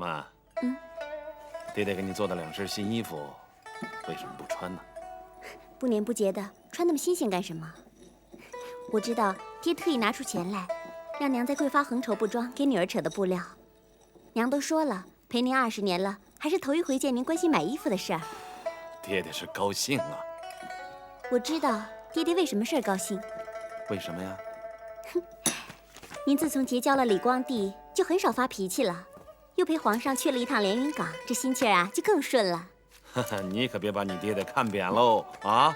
曼，爹爹给你做的2身新衣服，为什么不穿呢？不年不节的，穿那么新鲜干什么？我知道爹特意拿出钱来，让娘在桂发横绸布庄给女儿扯的布料。娘都说了，陪您20年了，还是头一回见您关心买衣服的事儿。爹爹是高兴啊。我知道爹爹为什么事儿高兴。为什么呀？您自从结交了李光地，就很少发脾气了，又陪皇上去了一趟连云港，这心气儿啊就更顺了。你可别把你爹爹看扁喽啊！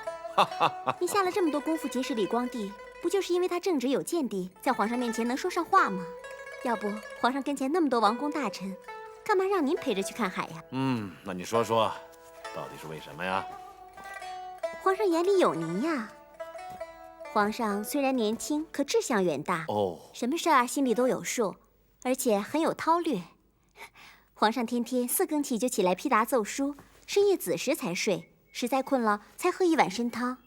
你下了这么多功夫结识李光地，不就是因为他正直有见地，在皇上面前能说上话吗？要不皇上跟前那么多王公大臣，干嘛让您陪着去看海呀？那你说说，到底是为什么呀？皇上眼里有您呀。皇上虽然年轻，可志向远大，什么事儿心里都有数，而且很有韬略。皇上天天4更起就起来批答奏书，深夜子时才睡，实在困了才喝1碗参汤。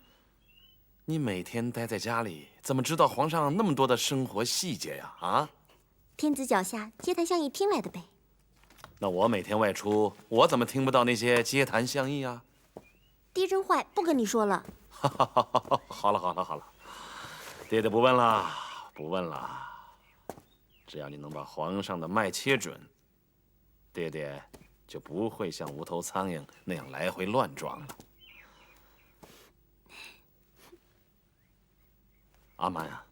你每天待在家里，怎么知道皇上那么多的生活细节呀？啊？天子脚下，街谈巷议听来的呗。那我每天外出，我怎么听不到那些街谈巷议啊？爹真坏，不跟你说了。好了，爹爹不问了，不问了。只要你能把皇上的脉切准，爹爹就不会像无头苍蝇那样来回乱撞了。阿曼啊，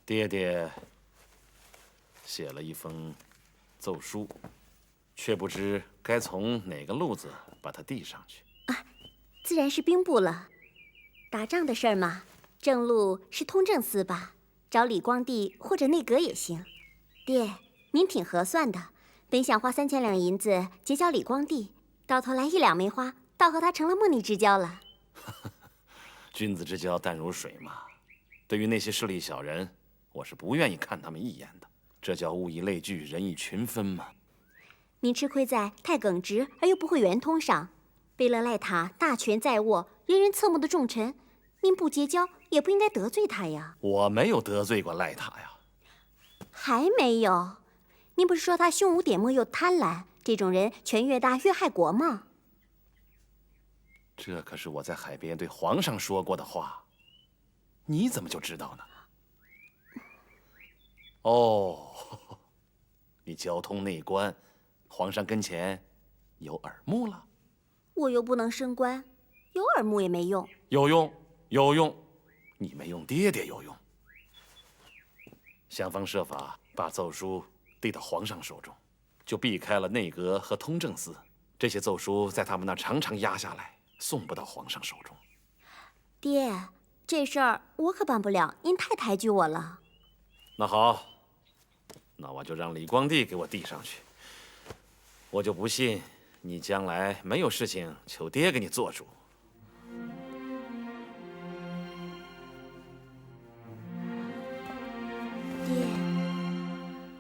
爹爹写了一封奏书，却不知该从哪个路子把它递上去。自然是兵部了。打仗的事儿嘛，正路是通政司吧，找李光地或者内阁也行。爹，您挺合算的，本想花3000两银子结交李光地，到头来1两没花，倒和他成了莫逆之交了。君子之交淡如水嘛。对于那些势利小人，我是不愿意看他们一眼的。这叫物以类聚，人以群分嘛。您吃亏在太耿直而又不会圆通上。贝勒赖塔大权在握，人人侧目的重臣，您不结交也不应该得罪他呀。我没有得罪过赖塔呀。还没有？您不是说他胸无点墨又贪婪，这种人权越大越害国吗？这可是我在海边对皇上说过的话，你怎么就知道呢？你交通内官，皇上跟前有耳目了。我又不能升官，有耳目也没用。有用，你没用，爹爹有用。想方设法把奏书递到皇上手中，就避开了内阁和通政司。这些奏书在他们那常常压下来，送不到皇上手中。爹，这事儿我可办不了，您太抬举我了。那好，那我就让李光地给我递上去。我就不信你将来没有事情求爹给你做主。爹，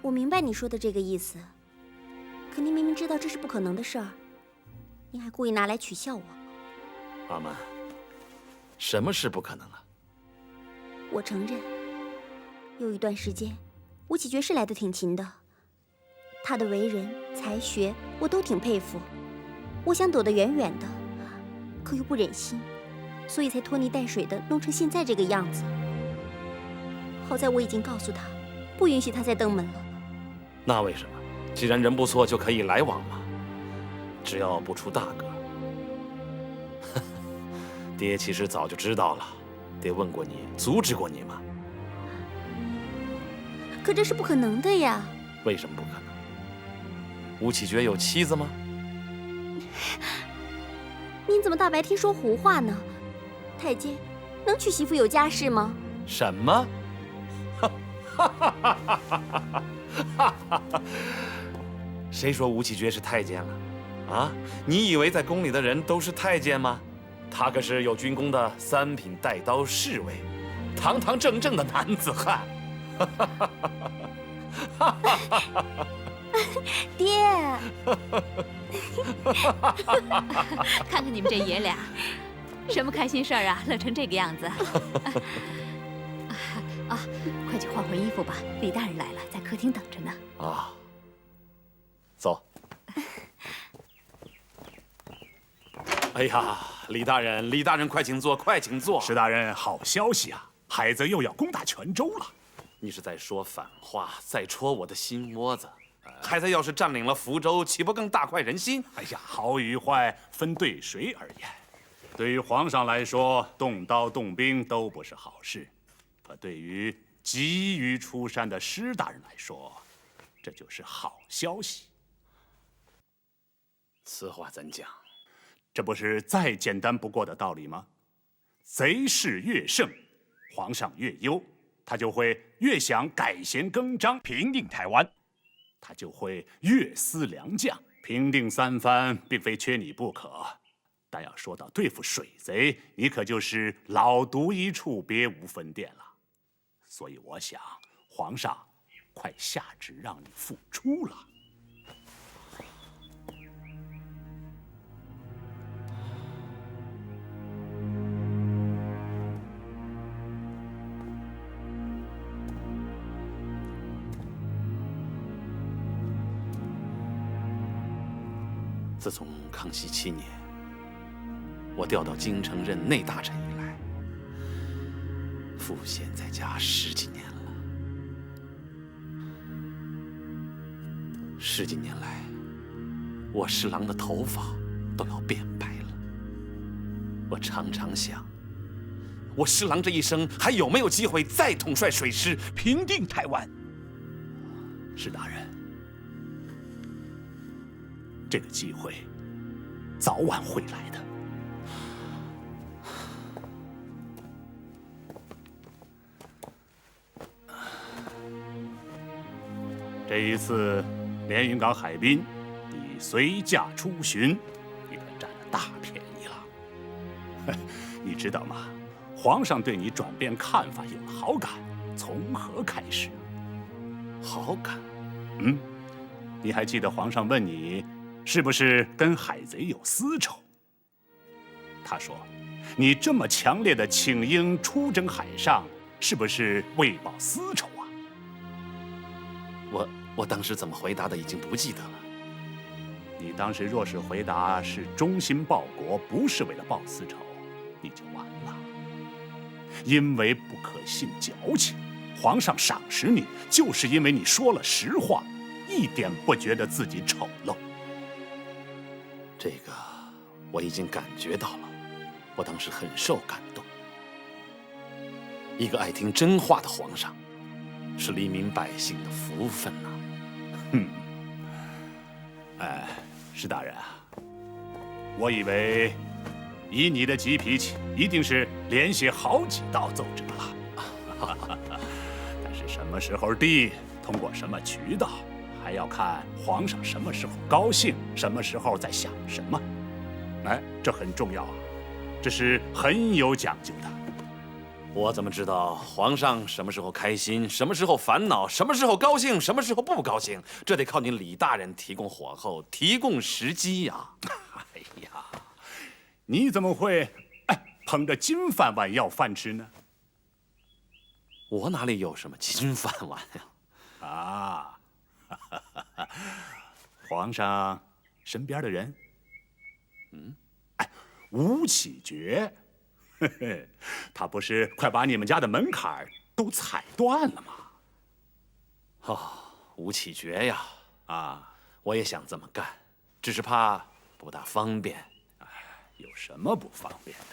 我明白你说的这个意思，可您明明知道这是不可能的事儿，您还故意拿来取笑我。阿曼，什么事不可能啊？我承认，有一段时间，吴启觉是来得挺勤的，他的为人才学我都挺佩服。我想躲得远远的，可又不忍心，所以才拖泥带水的弄成现在这个样子。好在我已经告诉他，不允许他再登门了。那为什么？既然人不错，就可以来往嘛，只要不出大个。爹其实早就知道了，爹问过你，阻止过你吗？可这是不可能的呀。为什么不可能？吴启觉有妻子吗？您怎么大白天说胡话呢？太监能娶媳妇有家室吗？什么？谁说吴启觉是太监了？啊，你以为在宫里的人都是太监吗？他可是有军功的3品带刀侍卫，堂堂正正的男子汉。爹，看看你们这爷俩，什么开心事儿啊，乐成这个样子。啊，快去换会衣服吧，李大人来了，在客厅等着呢。啊，走。哎呀，李大人，李大人，快请坐，快请坐。石大人，好消息啊！海贼又要攻打泉州了。你是在说反话，在戳我的心窝子。海贼要是占领了福州，岂不更大快人心？哎呀，好与坏分对谁而言。对于皇上来说，动刀动兵都不是好事；可对于急于出山的施大人来说，这就是好消息。此话怎讲？这不是再简单不过的道理吗？贼势越盛，皇上越忧，他就会越想改弦更张，平定台湾。他就会越思良将。平定三藩并非缺你不可，但要说到对付水贼，你可就是老独一处，别无分店了。所以我想，皇上快下旨让你复出了。自从康熙7年，我调到京城任内大臣以来，赋闲在家10几年了。10几年来，我侍郎的头发都要变白了。我常常想，我侍郎这一生还有没有机会再统帅水师，平定台湾？施大人，这个机会早晚会来的。这一次连云港海滨，你随驾出巡，你可占了大便宜了。你知道吗？皇上对你转变看法有了好感，从何开始？好感？你还记得皇上问你是不是跟海贼有私仇？他说，你这么强烈的请缨出征海上，是不是为报私仇啊？我当时怎么回答的已经不记得了。你当时若是回答是忠心报国，不是为了报私仇，你就完了。因为不可信矫情，皇上赏识你，就是因为你说了实话，一点不觉得自己丑陋。这个我已经感觉到了，我当时很受感动。一个爱听真话的皇上，是黎民百姓的福分呐。施大人啊，我以为以你的急脾气，一定是连写好几道奏折了。但是什么时候递，通过什么渠道，还要看皇上什么时候高兴，什么时候在想什么。这很重要啊，这是很有讲究的。我怎么知道皇上什么时候开心，什么时候烦恼，什么时候高兴，什么时候不高兴？这得靠您李大人提供火候，提供时机呀。哎呀，你怎么会捧着金饭碗要饭吃呢？我哪里有什么金饭碗呀？皇上身边的人，吴启觉。他不是快把你们家的门槛都踩断了吗？吴启觉呀，我也想这么干，只是怕不大方便。有什么不方便的？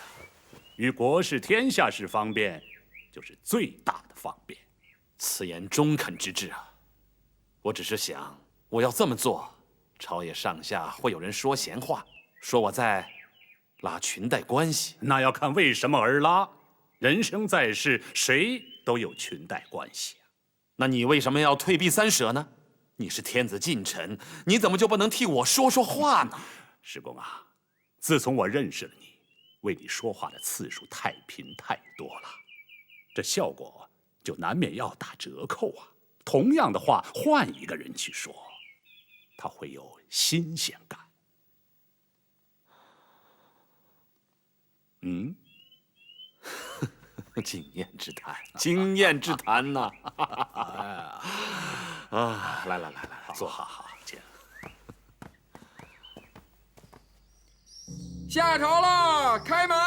与国事天下事方便，就是最大的方便。此言中肯之至啊！我只是想，我要这么做，朝野上下会有人说闲话，说我在拉裙带关系。那要看为什么而拉。人生在世，谁都有裙带关系啊。那你为什么要退避三舍呢？你是天子近臣，你怎么就不能替我说说话呢？师公啊，自从我认识了你，为你说话的次数太频太多了，这效果就难免要打折扣啊。同样的话，换一个人去说，他会有新鲜感。经验之谈，经验之谈呐！啊，来，坐好，请。下朝了，开门。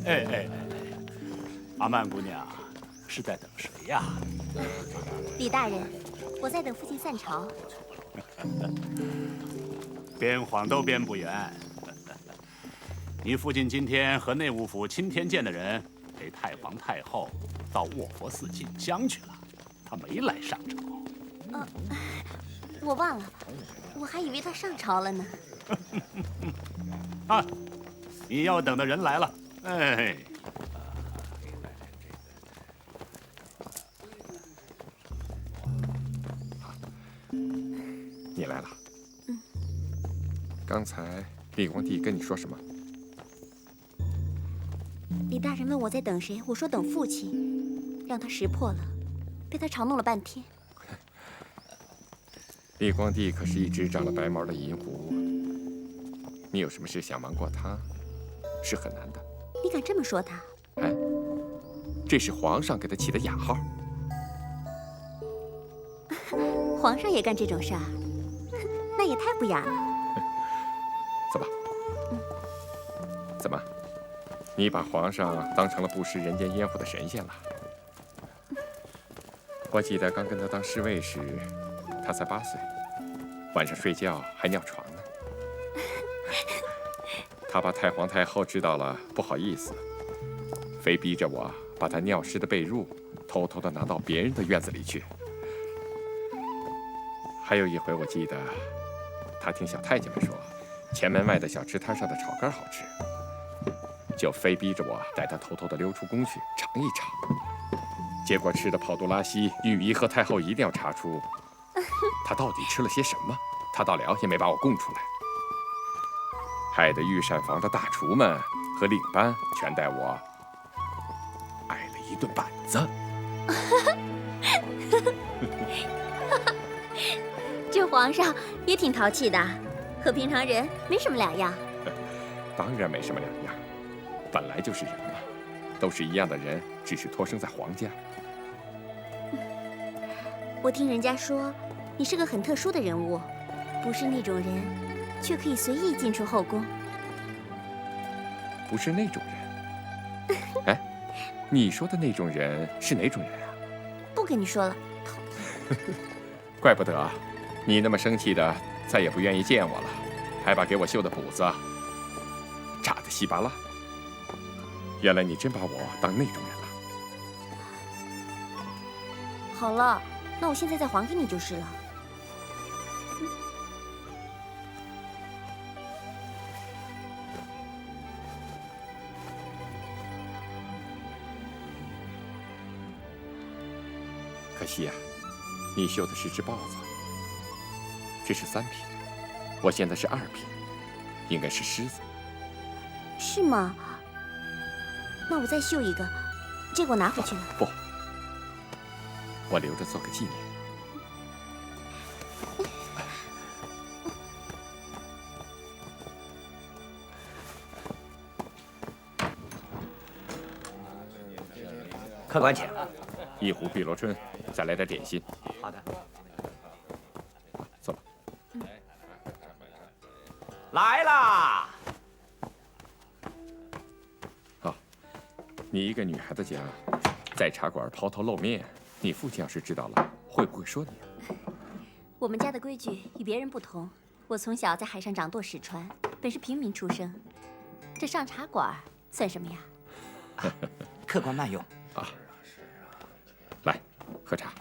哎，阿曼姑娘，是在等谁呀？李大人，我在等父亲散朝。编谎都编不圆。你父亲今天和内务府钦天监的人陪太皇太后到卧佛寺进香去了，他没来上朝。我忘了，我还以为他上朝了呢。啊，你要等的人来了。哎，你来了。刚才李光地跟你说什么？李大人问我在等谁，我说等父亲，让他识破了，被他嘲弄了半天。李光地可是一只长了白毛的银狐，你有什么事想瞒过他，是很难的。你敢这么说他？哎，这是皇上给他起的雅号。皇上也干这种事儿，那也太不雅了。走吧。怎么，你把皇上当成了不食人间烟火的神仙了？我记得刚跟他当侍卫时，他才8岁，晚上睡觉还尿床呢。他怕太皇太后知道了不好意思，非逼着我把他尿湿的被褥偷偷地拿到别人的院子里去。还有一回，我记得他听小太监们说，前门外的小吃摊上的炒肝好吃，就非逼着我带他偷偷地溜出宫去尝一尝。结果吃的跑肚拉稀，御医和太后一定要查出他到底吃了些什么，他到了也没把我供出来。害得御膳房的大厨们和领班全带我挨了一顿板子。这皇上也挺淘气的，和平常人没什么两样。当然没什么两样，本来就是人嘛，都是一样的人，只是托生在皇家。我听人家说，你是个很特殊的人物，不是那种人，却可以随意进出后宫。不是那种人。哎，你说的那种人是哪种人啊？不跟你说了。怪不得你那么生气的，再也不愿意见我了，还把给我绣的补子炸得稀巴烂。原来你真把我当那种人了。好了，那我现在再还给你就是了。可惜呀，你绣的是只豹子，这是3品，我现在是2品，应该是狮子。是吗？那我再绣一个，这个我拿回去了。不，我留着做个纪念。客官请。一壶碧螺春，再来点点心。好的。走吧。来啦！啊，你一个女孩子家，在茶馆抛头露面，你父亲要是知道了，会不会说你？我们家的规矩与别人不同，我从小在海上掌舵使船，本是平民出身，这上茶馆算什么呀？客官慢用。啊，来喝茶。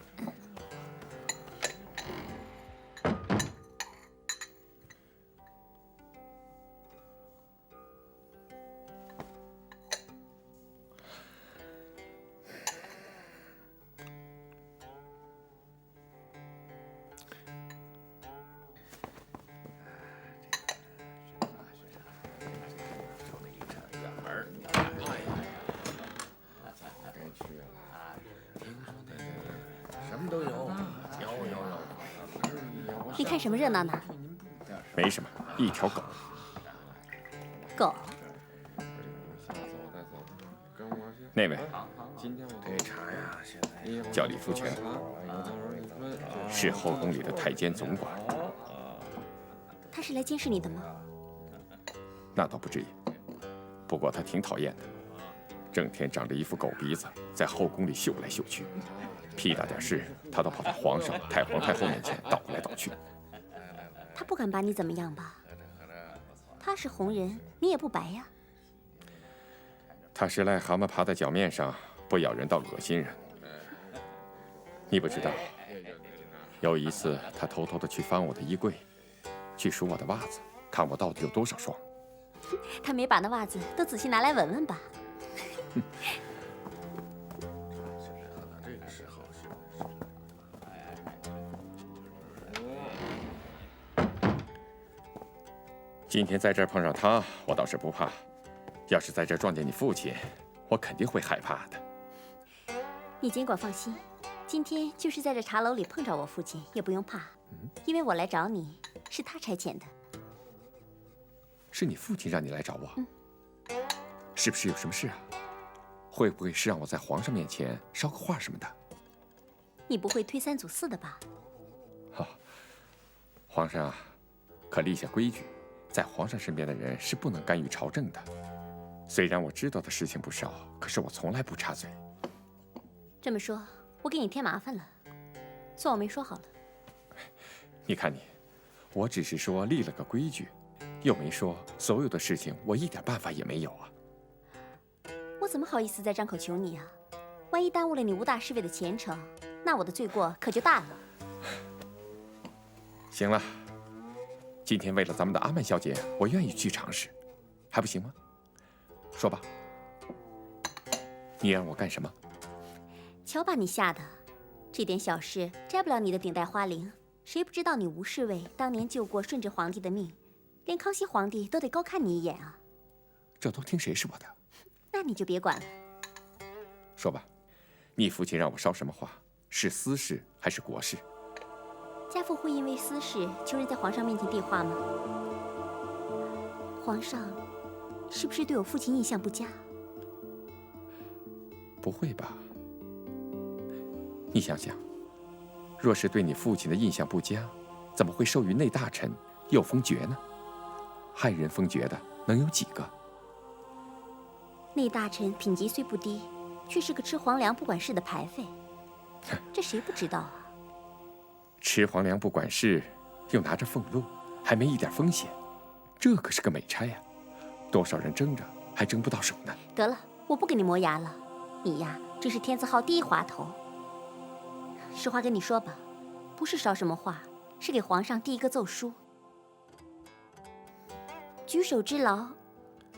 你看什么热闹呢？没什么，一条狗。狗。那位，叫李福全，是后宫里的太监总管。他是来监视你的吗？那倒不至于，不过他挺讨厌的，整天长着一副狗鼻子，在后宫里嗅来嗅去，屁大点事他都跑到皇上、太皇太后面前倒来倒去。他不敢把你怎么样吧？他是红人，你也不白呀。他是癞蛤蟆爬在脚面上，不咬人倒恶心人。你不知道，有一次他偷偷的去翻我的衣柜，去数我的袜子，看我到底有多少双。他没把那袜子都仔细拿来闻闻吧？今天在这儿碰上他，我倒是不怕。要是在这儿撞见你父亲，我肯定会害怕的。你尽管放心，今天就是在这茶楼里碰着我父亲，也不用怕，因为我来找你是他差遣的。是你父亲让你来找我？是不是有什么事啊？会不会是让我在皇上面前捎个话什么的？你不会推三阻四的吧？皇上可立下规矩，在皇上身边的人是不能干预朝政的。虽然我知道的事情不少，可是我从来不插嘴。这么说，我给你添麻烦了，算我没说好了。你看你，我只是说立了个规矩，又没说所有的事情我一点办法也没有啊。我怎么好意思再张口求你啊？万一耽误了你吴大侍卫的前程，那我的罪过可就大了。行了，今天为了咱们的阿曼小姐，我愿意去尝试，还不行吗？说吧，你让我干什么？瞧把你吓的，这点小事摘不了你的顶戴花翎。谁不知道你吴侍卫当年救过顺治皇帝的命，连康熙皇帝都得高看你一眼啊！这都听谁说的？那你就别管了。说吧，你父亲让我捎什么话？是私事还是国事？家父会因为私事求人在皇上面前递话吗？皇上是不是对我父亲印象不佳？不会吧？你想想，若是对你父亲的印象不佳，怎么会授予内大臣又封爵呢？汉人封爵的能有几个？内大臣品级虽不低，却是个吃皇粮不管事的牌妃，这谁不知道啊？吃皇粮不管事，又拿着俸禄，还没一点风险，这可是个美差呀！多少人争着，还争不到手呢。得了，我不跟你磨牙了。你呀，真是天字号第一滑头。实话跟你说吧，不是捎什么话，是给皇上递一个奏书。举手之劳，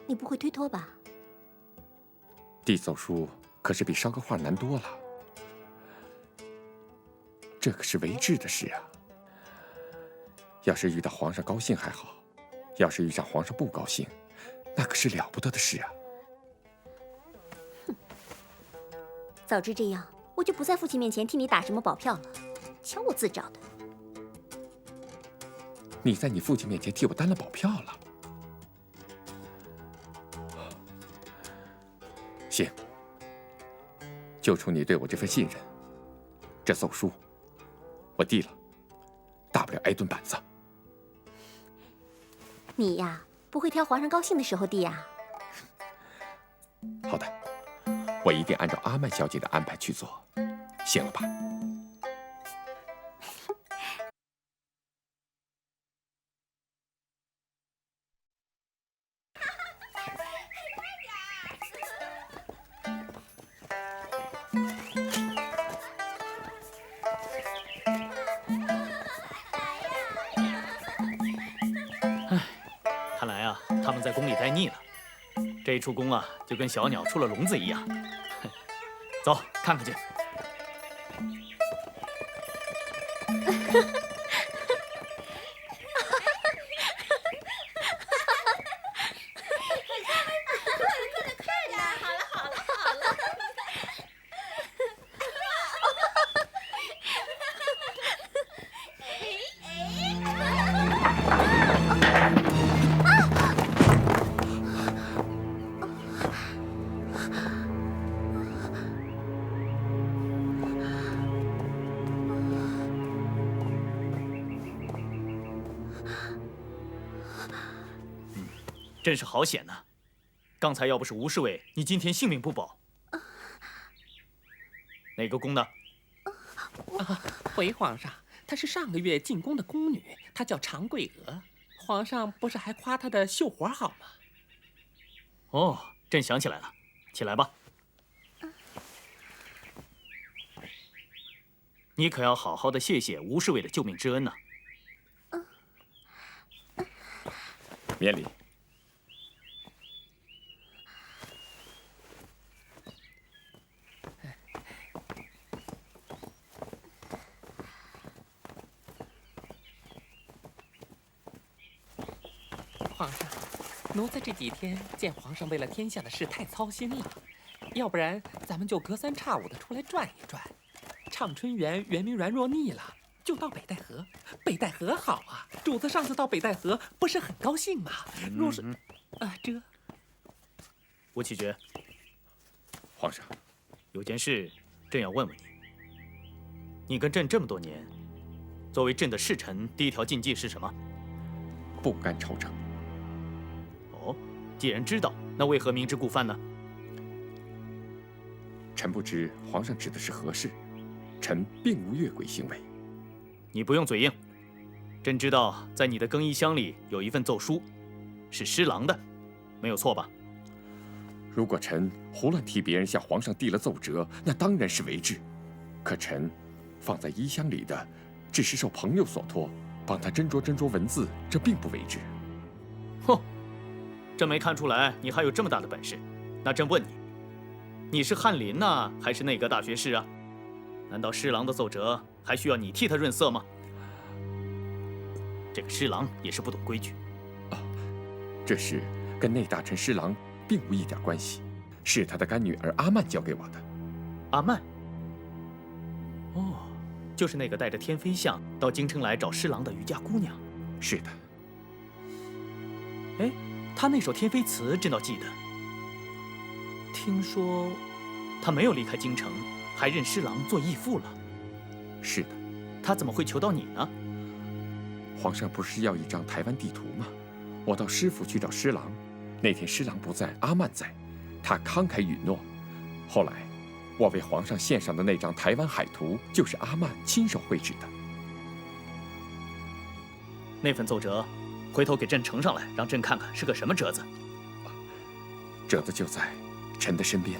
你不会推脱吧？递奏书可是比捎个话难多了。这可是为治的事啊！要是遇到皇上高兴还好，要是遇上皇上不高兴，那可是了不得的事啊！哼，早知这样，我就不在父亲面前替你打什么保票了。瞧我自找的！你在你父亲面前替我担了保票了。行，就冲你对我这份信任，这奏书我递了，大不了挨顿板子。你呀，不会挑皇上高兴的时候递呀。好的，我一定按照阿曼小姐的安排去做，行了吧？看来啊，他们在宫里待腻了，这一出宫啊，就跟小鸟出了笼子一样。走，看看去。真是好险呐！刚才要不是吴侍卫，你今天性命不保。哪个宫的？回皇上，她是上个月进宫的宫女，她叫常桂娥。皇上不是还夸她的绣活好吗？哦，朕想起来了，起来吧。你可要好好的谢谢吴侍卫的救命之恩呐。免礼。皇上，奴才这几天见皇上为了天下的事太操心了，要不然咱们就隔三差五的出来转一转。畅春园圆明园若腻了，就到北戴河。北戴河好啊，主子上次到北戴河不是很高兴吗？若是，这……吴启觉，皇上，有件事朕要问问你。你跟朕这么多年，作为朕的侍臣，第一条禁忌是什么？不干朝政。哦，既然知道，那为何明知故犯呢？臣不知皇上指的是何事，臣并无越轨行为。你不用嘴硬，朕知道在你的更衣箱里有一份奏书，是施琅的，没有错吧？如果臣胡乱替别人向皇上递了奏折，那当然是违制。可臣放在衣箱里的，只是受朋友所托，帮他斟酌斟酌文字，这并不违制。哼，朕没看出来你还有这么大的本事。那朕问你，你是翰林呢，还是内阁大学士啊？难道施琅的奏折还需要你替他润色吗？这个施琅也是不懂规矩。这事跟内大臣施琅并无一点关系，是他的干女儿阿曼交给我的。阿曼？哦，就是那个带着天妃像到京城来找施琅的渔家姑娘。是的。哎，她那首天妃词朕倒记得。听说她没有离开京城，还认施琅做义父了。是的。她怎么会求到你呢？皇上不是要一张台湾地图吗？我到师府去找施琅，那天施琅不在，阿曼在，他慷慨允诺。后来，我为皇上献上的那张台湾海图，就是阿曼亲手绘制的。那份奏折，回头给朕呈上来，让朕看看是个什么折子。折子就在臣的身边。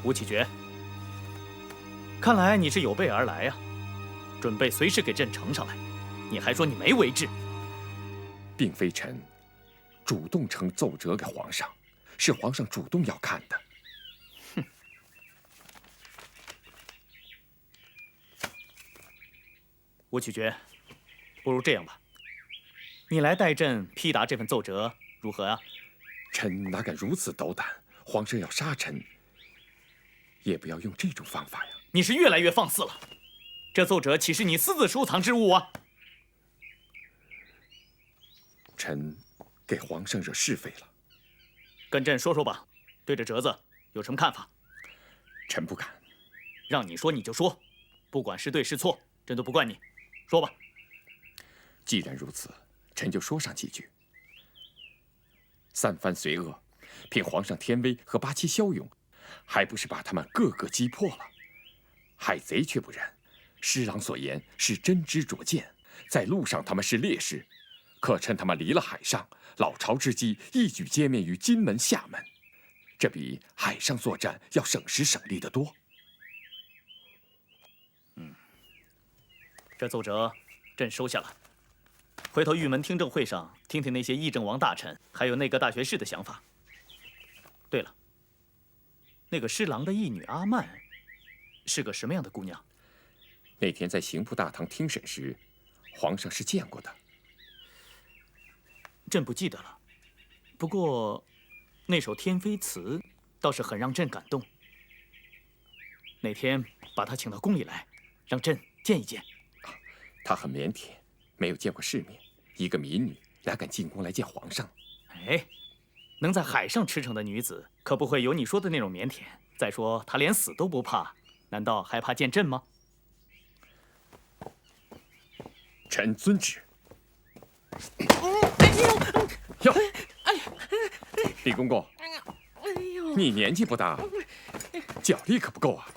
吴启觉，看来你是有备而来呀，准备随时给朕呈上来。你还说你没违制？并非臣主动呈奏折给皇上，是皇上主动要看的。哼！吴启觉，不如这样吧，你来代朕批答这份奏折，如何啊？臣哪敢如此斗胆？皇上要杀臣，也不要用这种方法呀！你是越来越放肆了。这奏折岂是你私自收藏之物啊？臣给皇上惹是非了。跟朕说说吧，对这折子有什么看法？臣不敢。让你说你就说，不管是对是错，朕都不怪你。说吧。既然如此，臣就说上几句。三藩随恶，凭皇上天威和八旗骁勇，还不是把他们个个击破了？海贼却不然，施琅所言是真知灼见，在路上他们是烈士，可趁他们离了海上，老巢之机一举歼灭于金门、厦门，这比海上作战要省时省力得多。这奏折朕收下了，回头玉门听政会上听听那些议政王大臣还有内阁大学士的想法。对了，那个施琅的义女阿曼是个什么样的姑娘？那天在刑部大堂听审时，皇上是见过的。朕不记得了，不过那首天妃词倒是很让朕感动。哪天把她请到宫里来，让朕见一见。她很腼腆，没有见过世面，一个民女哪敢进宫来见皇上？哎，能在海上驰骋的女子，可不会有你说的那种腼腆。再说她连死都不怕，难道还怕见朕吗？臣遵旨。哟，李公公，你年纪不大，脚力可不够啊。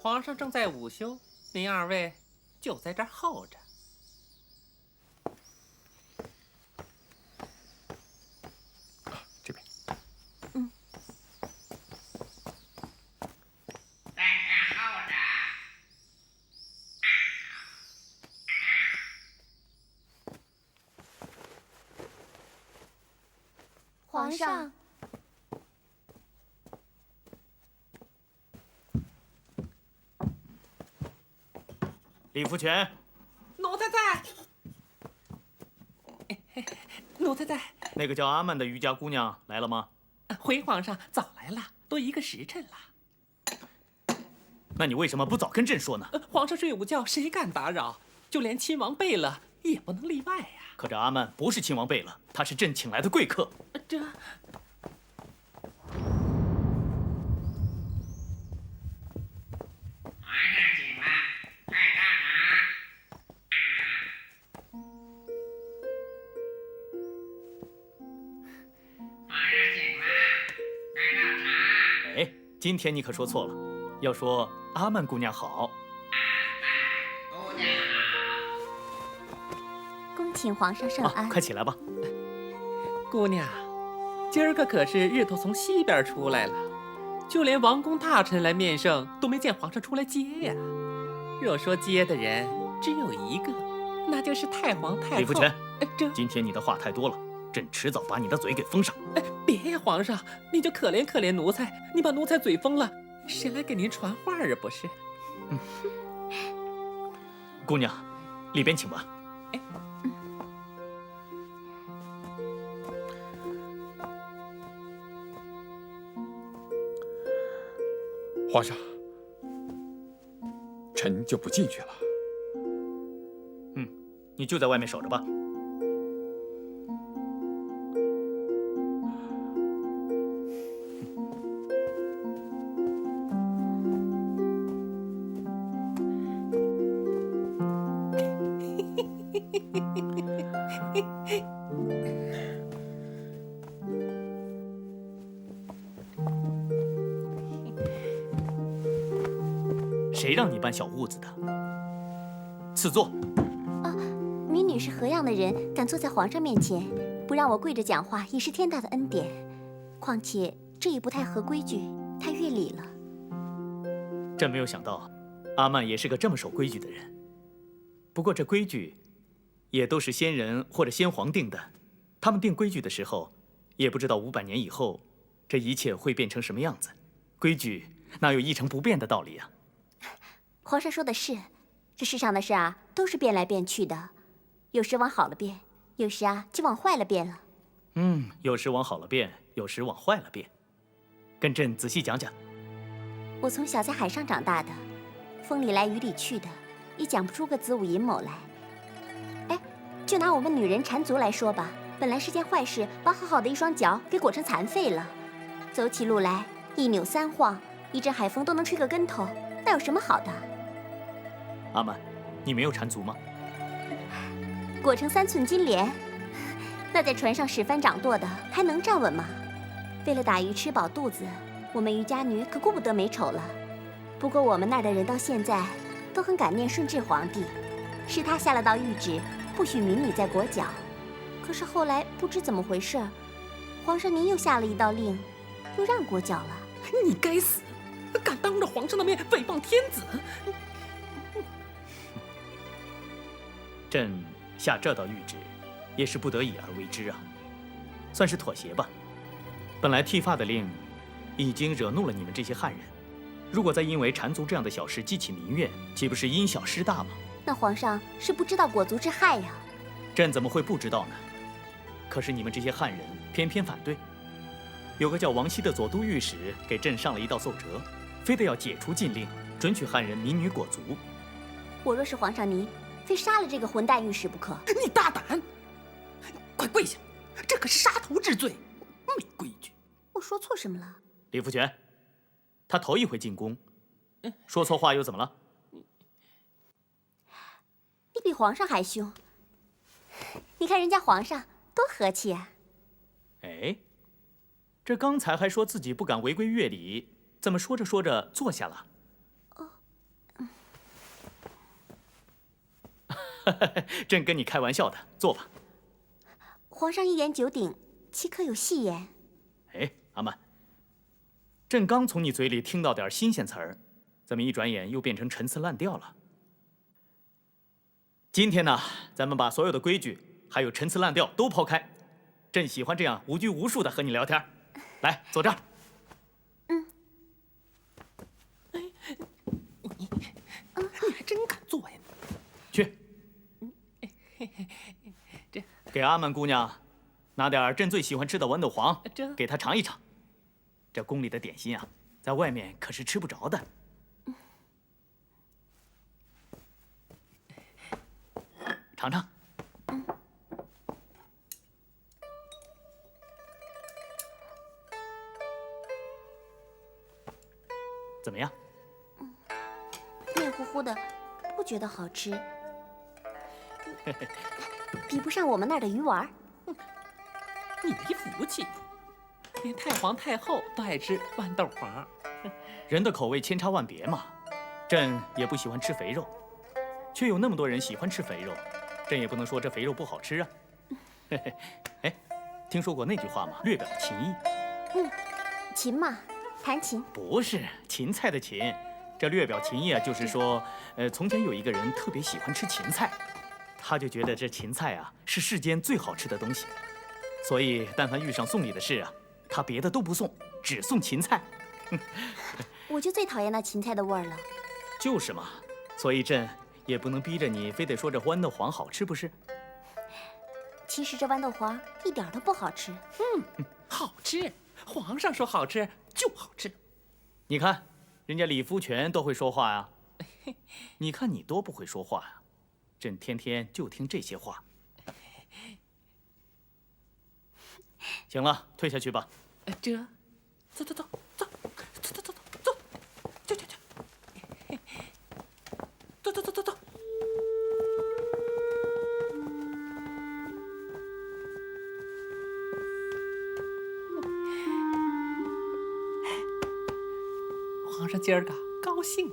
皇上正在午休，您二位就在这儿候着。这边。皇上。李福全，奴才在。奴才在。那个叫阿曼的渔家姑娘来了吗？回皇上，早来了，都1个时辰了。那你为什么不早跟朕说呢？皇上睡午觉，谁敢打扰？就连亲王贝勒也不能例外呀。可这阿曼不是亲王贝勒，他是朕请来的贵客。这。哎，今天你可说错了，要说阿曼姑娘好。恭请皇上圣安。快起来吧。姑娘，今儿个可是日头从西边出来了，就连王公大臣来面圣都没见皇上出来接呀。若说接的人只有一个，那就是太皇太后。李福全，这今天你的话太多了，朕迟早把你的嘴给封上。别呀，皇上，你就可怜可怜奴才，你把奴才嘴封了，谁来给您传话啊？不是？姑娘，里边请吧。皇上，臣就不进去了。你就在外面守着吧。谁让你搬小屋子的？赐座。民女是何样的人，敢坐在皇上面前，不让我跪着讲话，也是天大的恩典。况且这也不太合规矩，太越礼了。朕没有想到，阿曼也是个这么守规矩的人。不过这规矩，也都是先人或者先皇定的。他们定规矩的时候，也不知道500年以后，这一切会变成什么样子。规矩哪有一成不变的道理啊？皇上说的是，这世上的事啊，都是变来变去的，有时往好了变，有时啊就往坏了变了。有时往好了变，有时往坏了变。跟朕仔细讲讲。我从小在海上长大的，风里来雨里去的，也讲不出个子午寅卯来。哎，就拿我们女人缠足来说吧，本来是件坏事，把好好的一双脚给裹成残废了，走起路来一扭3晃，一阵海风都能吹个跟头，那有什么好的？阿曼，你没有缠足吗？裹成3寸金莲，那在船上使帆掌舵的还能站稳吗？为了打鱼吃饱肚子，我们渔家女可顾不得美丑了。不过我们那儿的人到现在都很感念顺治皇帝，是他下了道谕旨，不许民女再裹脚。可是后来不知怎么回事，皇上您又下了一道令，又让裹脚了。你该死，敢当着皇上的面诽谤天子！朕下这道谕旨，也是不得已而为之啊，算是妥协吧。本来剃发的令，已经惹怒了你们这些汉人，如果再因为缠足这样的小事激起民怨，岂不是因小失大吗？那皇上是不知道裹足之害呀。朕怎么会不知道呢？可是你们这些汉人偏偏反对。有个叫王熙的左都御史给朕上了一道奏折，非得要解除禁令，准许汉人民女裹足。我若是皇上您，非杀了这个混蛋御史不可。你大胆！快跪下！这可是杀头之罪，没规矩。我说错什么了？李福全，他头一回进宫，说错话又怎么了？你比皇上还凶。你看人家皇上多和气啊！哎，这刚才还说自己不敢违规乐礼，怎么说着说着坐下了？朕跟你开玩笑的，坐吧。皇上一言九鼎，岂可有戏言？哎，阿曼，朕刚从你嘴里听到点新鲜词儿，怎么一转眼又变成陈词滥调了？今天呢，咱们把所有的规矩还有陈词滥调都抛开，朕喜欢这样无拘无束的和你聊天。来，坐这儿。你还真敢坐呀？去，给阿曼姑娘拿点朕最喜欢吃的豌豆黄，给她尝一尝。这宫里的点心啊，在外面可是吃不着的。尝尝。怎么样？面糊糊的，不觉得好吃，比不上我们那儿的鱼丸。你没福气，连太皇太后都爱吃豌豆黄。人的口味千差万别嘛，朕也不喜欢吃肥肉，却有那么多人喜欢吃肥肉，朕也不能说这肥肉不好吃啊。哎，听说过那句话吗？略表情意。琴嘛，弹琴。不是芹菜的芹，这略表情意啊，就是说，从前有一个人特别喜欢吃芹菜，他就觉得这芹菜啊是世间最好吃的东西，所以但凡遇上送礼的事啊，他别的都不送，只送芹菜。我就最讨厌那芹菜的味儿了。就是嘛，所以朕也不能逼着你非得说这豌豆黄好吃不是？其实这豌豆黄一点都不好吃。好吃，皇上说好吃就好吃。你看，人家李福全都会说话呀，你看你多不会说话呀，朕天天就听这些话。行了，退下去吧。这，走走走走走走走走，去去去，走走走走走。皇上今儿个高兴。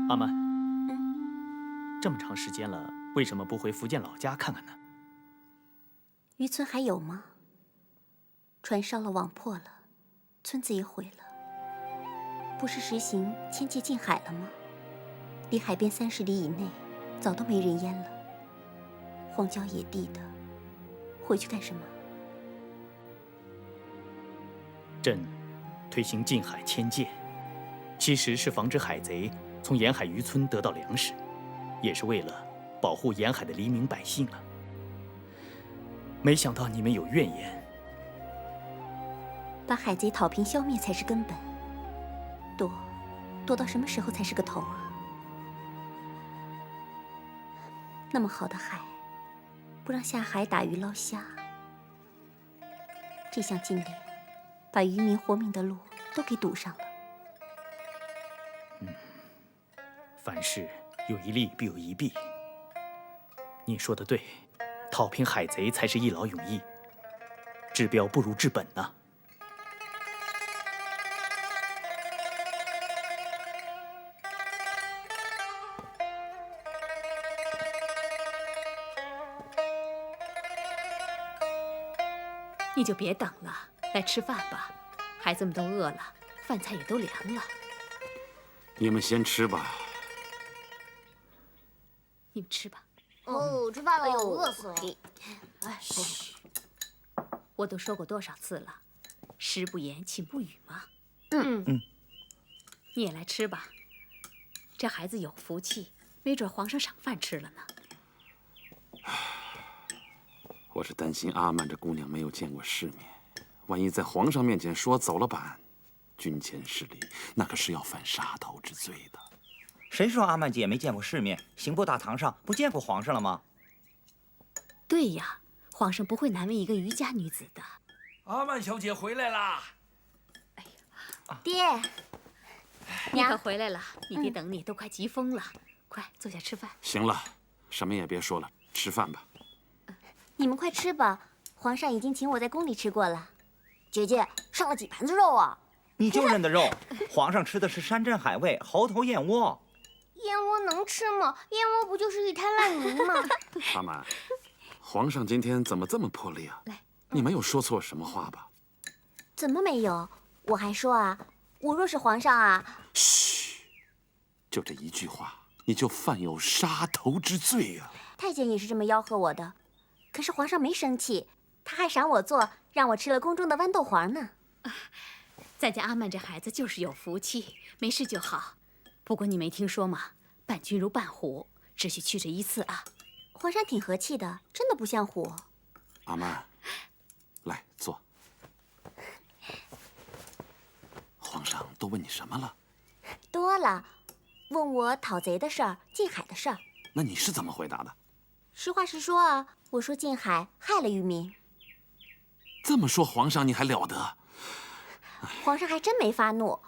阿曼，这么长时间了，为什么不回福建老家看看呢？渔村还有吗？船烧了，网破了，村子也毁了。不是实行迁界禁海了吗？离海边30里以内，早都没人烟了。荒郊野地的，回去干什么？朕推行禁海迁界，其实是防止海贼从沿海渔村得到粮食，也是为了保护沿海的黎民百姓啊。没想到你们有怨言，把海贼讨平消灭才是根本。躲到什么时候才是个头啊？那么好的海，不让下海打鱼捞虾，这项禁令把渔民活命的路都给堵上了。凡事有一利必有一弊。你说的对，讨平海贼才是一劳永逸，治标不如治本呐。你就别等了，来吃饭吧。孩子们都饿了，饭菜也都凉了。你们先吃吧。你们吃吧。哦，吃饭了，饿死了。我都说过多少次了，食不言，寝不语嘛。你也来吃吧，这孩子有福气，没准皇上赏饭吃了呢。我是担心阿曼这姑娘没有见过世面，万一在皇上面前说走了板，军前失礼，那可是要犯杀头之罪的。谁说阿曼姐没见过世面？刑部大堂上不见过皇上了吗？对呀，皇上不会难为一个渔家女子的。阿曼小姐回来啦！爹，你可回来了，你爹等你都快急疯了。快坐下吃饭。行了，什么也别说了，吃饭吧。你们快吃吧，皇上已经请我在宫里吃过了。姐姐上了几盘子肉啊？你就认得肉，皇上吃的是山珍海味、猴头燕窝。燕窝能吃吗？燕窝不就是一滩烂泥吗？阿曼，皇上今天怎么这么破例啊？你没有说错什么话吧？怎么没有？我还说啊，我若是皇上啊……嘘，就这一句话，你就犯有杀头之罪啊！太监也是这么吆喝我的，可是皇上没生气，他还赏我做，让我吃了宫中的豌豆黄呢。咱家阿曼这孩子就是有福气，没事就好。不过你没听说吗？伴君如伴虎，只许去这一次啊。皇上挺和气的，真的不像虎。阿曼，来坐。皇上都问你什么了？多了，问我讨贼的事儿、进海的事儿。那你是怎么回答的？实话实说啊，我说进海害了渔民。这么说，皇上你还了得？皇上还真没发怒，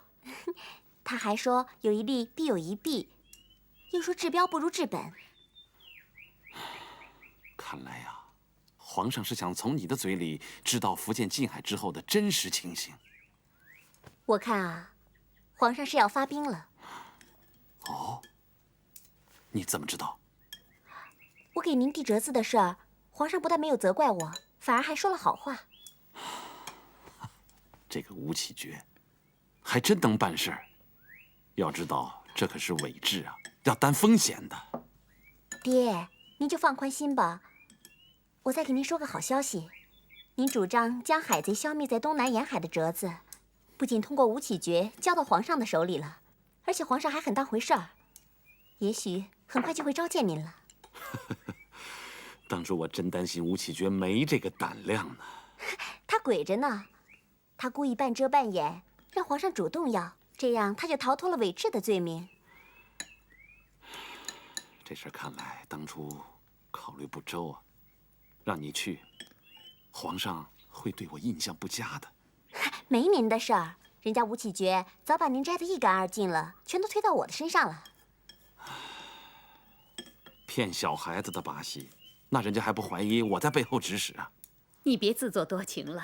他还说有一利必有一弊，又说治标不如治本。看来呀，皇上是想从你的嘴里知道福建近海之后的真实情形。我看啊，皇上是要发兵了。哦，你怎么知道？我给您递折子的事儿，皇上不但没有责怪我，反而还说了好话。这个吴启觉，还真能办事儿。要知道，这可是伪制啊，要担风险的。爹，您就放宽心吧。我再给您说个好消息，您主张将海贼消灭在东南沿海的折子，不仅通过吴启觉交到皇上的手里了，而且皇上还很当回事儿，也许很快就会召见您了。当初我真担心吴启觉没这个胆量呢。他鬼着呢，他故意半遮半掩，让皇上主动要，这样他就逃脱了伪制的罪名。这事儿看来当初考虑不周啊，让你去，皇上会对我印象不佳的。没您的事儿，人家吴启觉早把您摘得一干二净了，全都推到我的身上了。骗小孩子的把戏，那人家还不怀疑我在背后指使啊？你别自作多情了，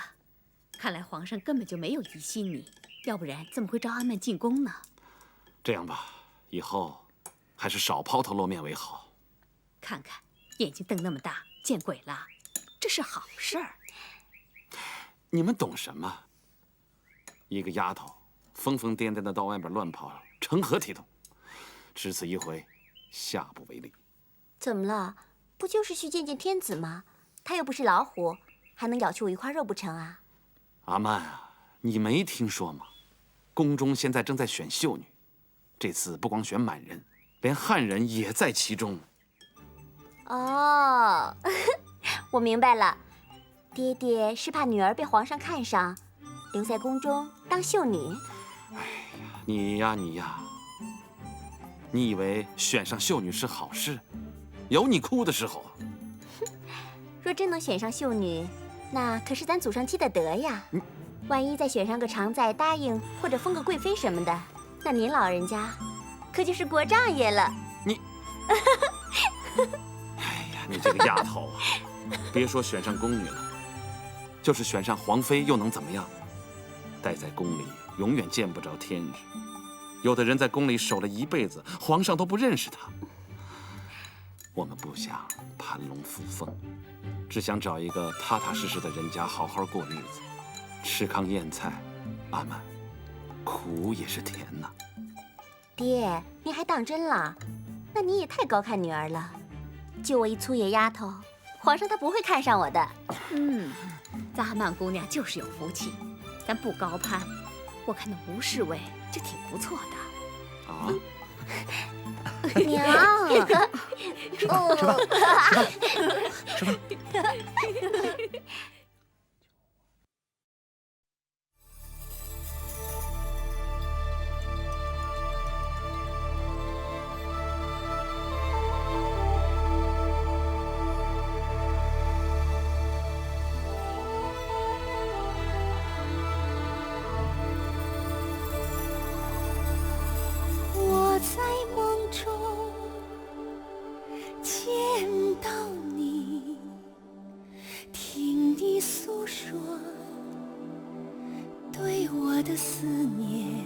看来皇上根本就没有疑心你，要不然怎么会召阿曼进宫呢？这样吧，以后还是少抛头露面为好。看看，眼睛瞪那么大，见鬼了，这是好事儿。你们懂什么？一个丫头疯疯癫癫的到外边乱跑，成何体统？只此一回，下不为例。怎么了？不就是去见见天子吗？他又不是老虎，还能咬去我一块肉不成啊？阿曼啊，你没听说吗？宫中现在正在选秀女，这次不光选满人，连汉人也在其中。哦，我明白了，爹爹是怕女儿被皇上看上，留在宫中当秀女。你呀，你以为选上秀女是好事？有你哭的时候。若真能选上秀女，那可是咱祖上积的德呀。万一再选上个常在答应或者封个贵妃什么的，那您老人家可就是国丈爷了。你，哎呀，你这个丫头啊！别说选上宫女了，就是选上皇妃又能怎么样？待在宫里永远见不着天日。有的人在宫里守了一辈子，皇上都不认识他。我们不想攀龙附凤，只想找一个踏踏实实的人家好好过日子，吃糠咽菜。阿曼，苦也是甜呐。爹，您还当真了？那你也太高看女儿了。就我一粗野丫头，皇上他不会看上我的。咱阿曼姑娘就是有福气，咱不高攀。我看那吴侍卫就挺不错的。啊，娘，吃吧，吃吧。我在梦中见到你，听你诉说对我的思念。